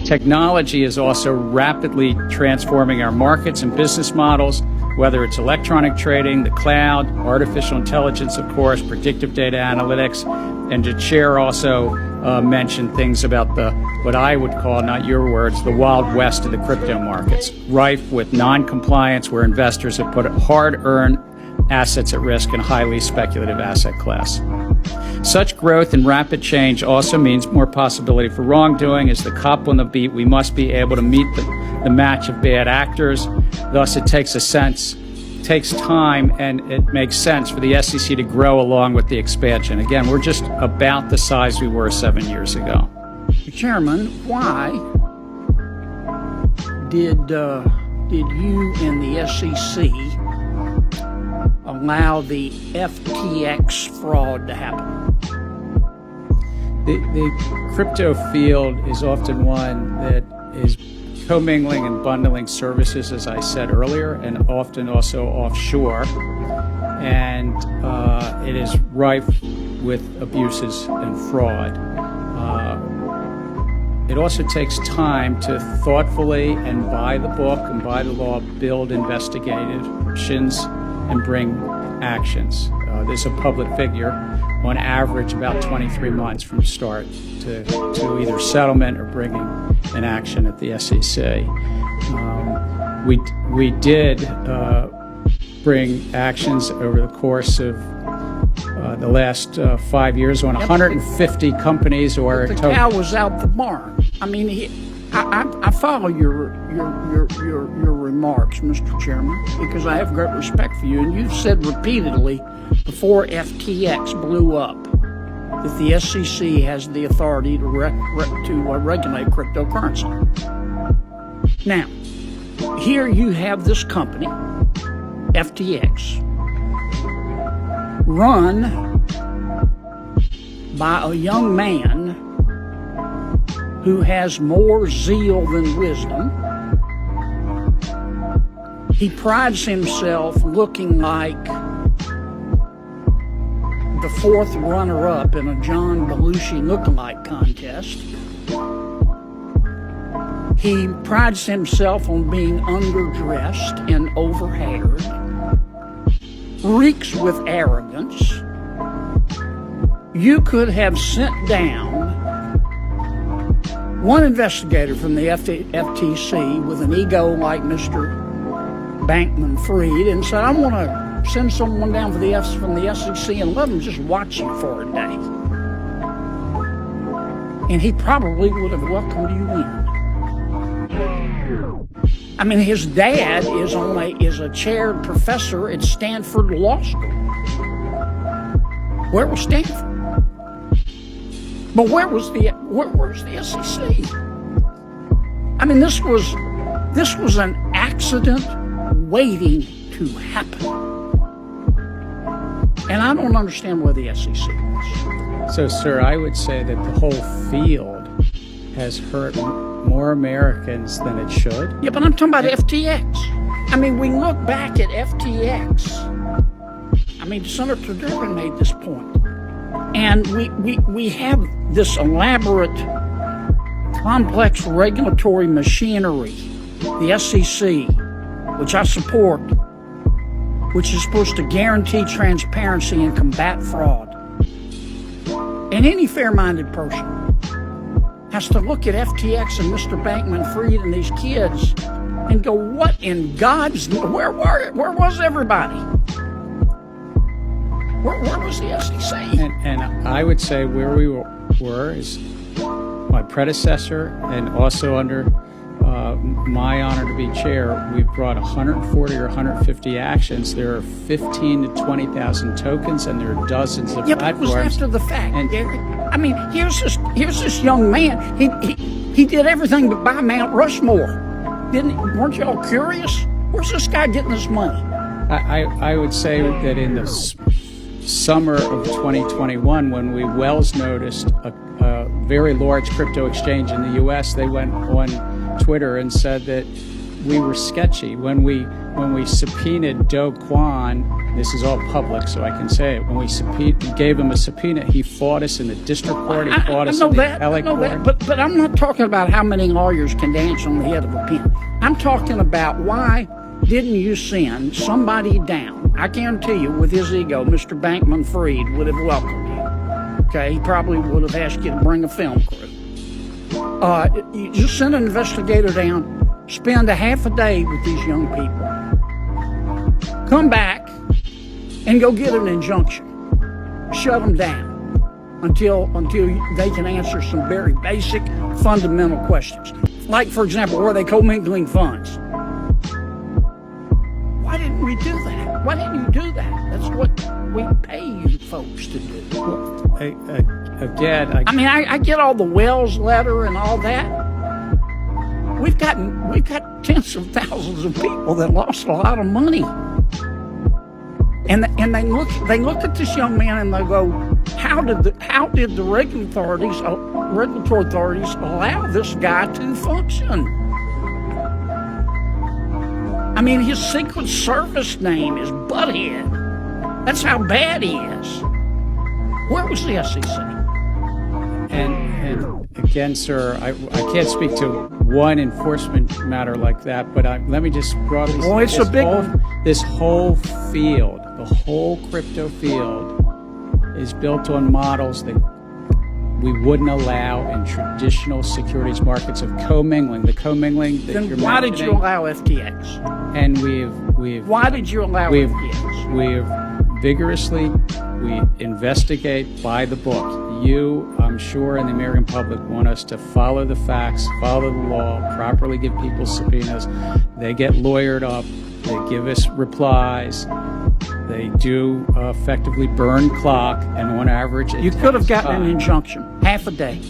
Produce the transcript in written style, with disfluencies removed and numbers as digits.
Technology is also rapidly transforming our markets and business models, whether it's electronic trading, the cloud, artificial intelligence, of course, predictive data analytics. And the chair also mentioned things about what I would call, not your words, the wild west of the crypto markets, rife with non-compliance where investors have put hard-earned assets at risk in a highly speculative asset class. Such growth and rapid change also means more possibility for wrongdoing. As the cop on the beat, we must be able to meet the match of bad actors. Thus, it takes time, and it makes sense for the SEC to grow along with the expansion. Again, we're just about the size we were 7 years ago. Chairman, why did you and the SEC allow the FTX fraud to happen? The crypto field is often one that is commingling and bundling services, as I said earlier, and often also offshore. And it is rife with abuses and fraud. It also takes time to thoughtfully and by the book and by the law build investigations and bring actions. There's a public figure, on average about 23 months from start to either settlement or bringing an action at the SEC. We did bring actions over the course of the last 5 years on 150 companies or the cow was out the barn. I mean, I follow your remarks, Mr. Chairman, because I have great respect for you, and you've said repeatedly before FTX blew up that the SEC has the authority to regulate cryptocurrency. Now, here you have this company, FTX, run by a young man who has more zeal than wisdom. He prides himself looking like the fourth runner-up in a John Belushi lookalike contest. He prides himself on being underdressed and overhaired, reeks with arrogance. You could have sent down one investigator from the FTC with an ego like Mr. Bankman-Fried and said, I want to send someone down from the SEC and let them just watch you for a day. And he probably would have welcomed you in. I mean, his dad is a chaired professor at Stanford Law School. Where was Stanford? But where was the SEC? I mean, this was an accident waiting to happen. And I don't understand where the SEC is. So, sir, I would say that the whole field has hurt more Americans than it should. Yeah, but I'm talking about FTX. I mean, we look back at FTX. I mean, Senator Durbin made this point. And we have this elaborate, complex regulatory machinery, the SEC, which I support, which is supposed to guarantee transparency and combat fraud. And any fair-minded person has to look at FTX and Mr. Bankman-Fried and these kids and go, what in God's name? Where was everybody? Where was the SEC? And I would say where we were is my predecessor, and also under my honor to be chair, we've brought 140 or 150 actions. There are 15 to 20,000 tokens, and there are dozens of platforms. Yeah, but it was after the fact. I mean, here's this young man. He did everything but buy Mount Rushmore. Weren't y'all curious? Where's this guy getting his money? I would say that in the summer of 2021, when Wells noticed a very large crypto exchange in the U.S., they went on Twitter and said that we were sketchy. When we subpoenaed Do Kwon, this is all public, so I can say it. When we gave him a subpoena, he fought us in the district court. He fought us in the appellate court. But I'm not talking about how many lawyers can dance on the head of a pin. I'm talking about why didn't you send somebody down? I guarantee you, with his ego, Mr. Bankman-Fried would have welcomed you. Okay, he probably would have asked you to bring a film crew. You just send an investigator down, spend a half a day with these young people, come back, and go get an injunction. Shut them down until they can answer some very basic, fundamental questions. Like, for example, were they commingling funds? Why didn't we do that? Why didn't you do that? That's what we pay you folks to do. I get all the Wells letter and all that. We've got tens of thousands of people that lost a lot of money. And they look at this young man and they go, how did the regulatory authorities allow this guy to function? I mean, his Secret Service name is Butthead. That's how bad he is. Where was the SEC? And again, sir, I can't speak to one enforcement matter like that, but let me just broadly say it's a big one. This whole field, the whole crypto field, is built on models that we wouldn't allow in traditional securities markets of commingling. The commingling that then why did you allow FTX? And why did you allow FTX? We've vigorously, we investigate by the book. You, I'm sure, and the American public want us to follow the facts, follow the law, properly give people subpoenas. They get lawyered up. They give us replies. They do effectively burn clock, and on average, you could have gotten an injunction, half a day.